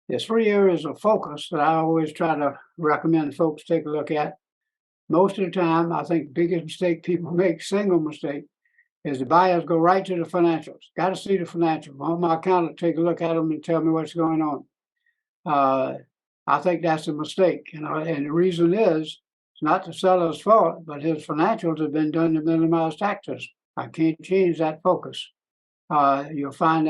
There's three areas of focus that I always try to recommend folks take a look at. Most of the time, I think the biggest mistake people make, single mistake, is the buyers go right to the financials. Got to see the financials. I want my accountant to take a look at them and tell me what's going on. Uh, I think that's a mistake, and the reason is it's not the seller's fault, but his financials have been done to minimize taxes. I can't change that focus. You'll find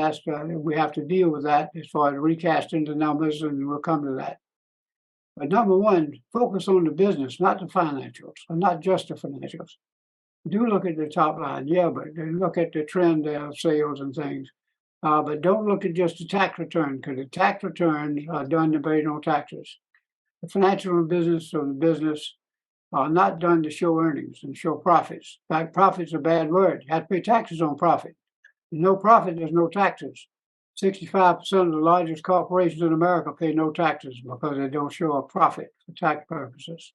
we have to deal with that as far as recasting the numbers, and we'll come to that. But number one, focus on the business, not the financials, or not just the financials. Do look at the top line, yeah, but look at the trend of sales and things. But don't look at just the tax return, because the tax returns are done to pay no taxes. The financial business or the business are not done to show earnings and show profits. In fact, profit's a bad word. You have to pay taxes on profit. No profit, there's no taxes. 65% of the largest corporations in America pay no taxes because they don't show a profit for tax purposes.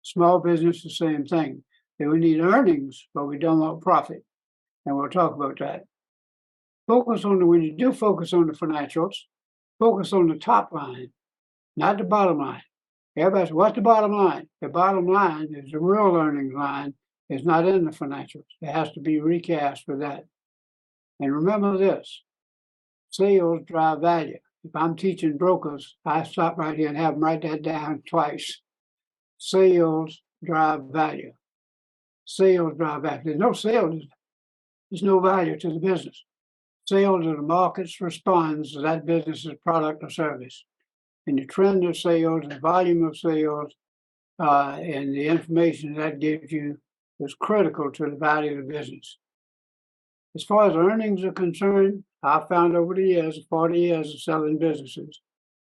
Small business, the same thing. They would need earnings, but we don't want profit. And we'll talk about that. When you do focus on the financials, focus on the top line, not the bottom line. Everybody says, what's the bottom line? The bottom line is the real earnings line is not in the financials. It has to be recast for that. And remember this, sales drive value. If I'm teaching brokers, I stop right here and have them write that down twice. Sales drive value. Sales drive value. There's no sales, there's no value to the business. Sales are the market's response to that business's product or service. And the trend of sales, the volume of sales, and the information that gives you is critical to the value of the business. As far as earnings are concerned, I've found over the years, 40 years of selling businesses,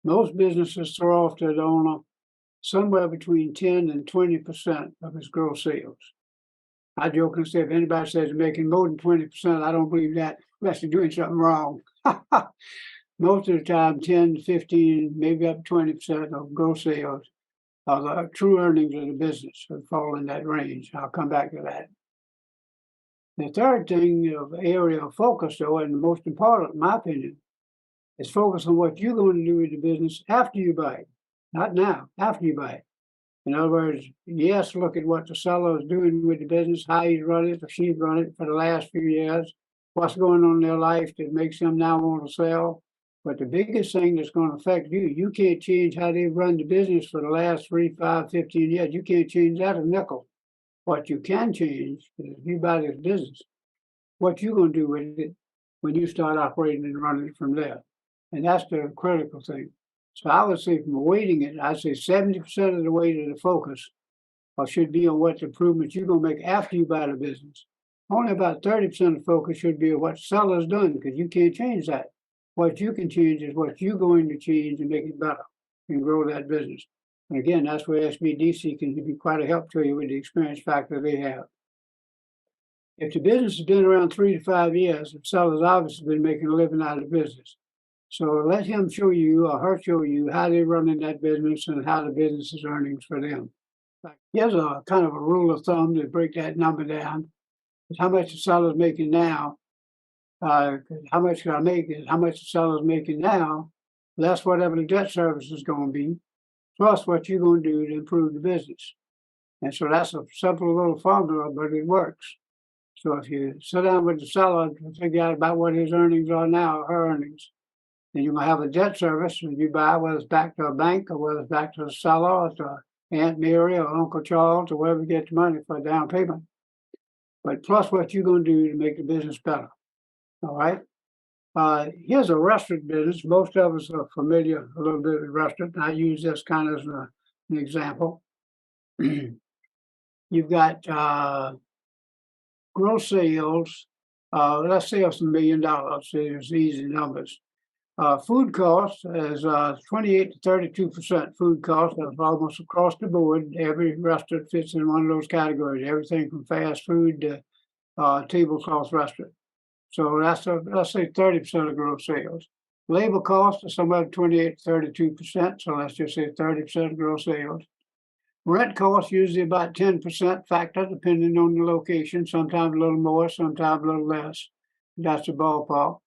most businesses throw off to the owner somewhere between 10 and 20% of his gross sales. I joke and say, if anybody says they're making more than 20%, I don't believe that, unless they're doing something wrong. Most of the time, 10 to 15, maybe up to 20% of gross sales are the true earnings of the business that fall in that range. I'll come back to that. The third thing of area of focus, though, and the most important, in my opinion, is focus on what you're going to do with the business after you buy it. Not now, after you buy it. In other words, yes, look at what the seller is doing with the business, how he's run it or she's run it for the last few years, what's going on in their life that makes them now want to sell. But the biggest thing that's going to affect you, you can't change how they've run the business for the last 3, 5, 15 years. You can't change that a nickel. What you can change is if you buy this business, what you're going to do with it when you start operating and running it from there. And that's the critical thing. So I would say from weighting it, I'd say 70% of the weight of the focus should be on what improvements you're going to make after you buy the business. Only about 30% of the focus should be on what the seller's done, because you can't change that. What you can change is what you're going to change and make it better and grow that business. And again, that's where SBDC can be quite a help to you with the experience factor they have. If the business has been around 3 to 5 years, the seller's obviously been making a living out of the business. So let him show you or her show you how they're running that business and how the business is earnings for them. Here's a kind of a rule of thumb to break that number down. It's how much the seller's making now. How much can I make is how much the seller's making now, less whatever the debt service is going to be, plus what you're going to do to improve the business. And so that's a simple little formula, but it works. So if you sit down with the seller and figure out about what his earnings are now, her earnings, then you might have a debt service when you buy, whether it's back to a bank or whether it's back to the seller or to Aunt Mary or Uncle Charles or wherever you get the money for a down payment. But plus what you're going to do to make the business better. All right. Here's a restaurant business. Most of us are familiar a little bit with restaurant. I use this kind of as an example. You've got gross sales. Let's say it's $1 million. It's easy numbers. Food costs is 28 to 32% food cost. That's almost across the board. Every restaurant fits in one of those categories. Everything from fast food to tablecloth restaurant. So let's say 30% of gross sales. Labor costs are somewhere 28 to 32%. So let's just say 30% of gross sales. Rent costs usually about 10% factor, depending on the location. Sometimes a little more, sometimes a little less. That's the ballpark.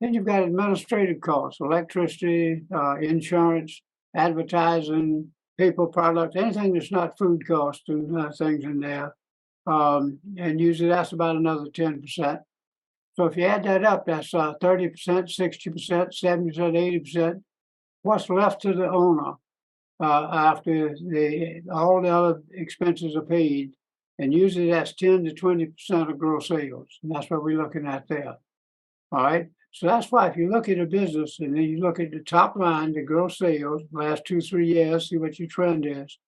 Then you've got administrative costs, electricity, insurance, advertising, people product, anything that's not food costs and things in there. And usually that's about another 10%. So if you add that up, that's 30%, 60%, 70%, 80%. What's left to the owner after all the other expenses are paid? And usually that's 10 to 20% of gross sales. And that's what we're looking at there. All right. So that's why if you look at a business and then you look at the top line, the gross sales, last 2-3 years, see what your trend is.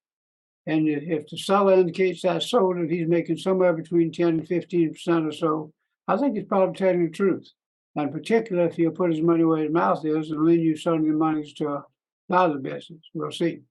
And if the seller indicates that sold it, he's making somewhere between 10 and 15% or so. I think he's probably telling the truth. And particularly if he'll put his money where his mouth is and lend you some of the monies to buy the business. We'll see.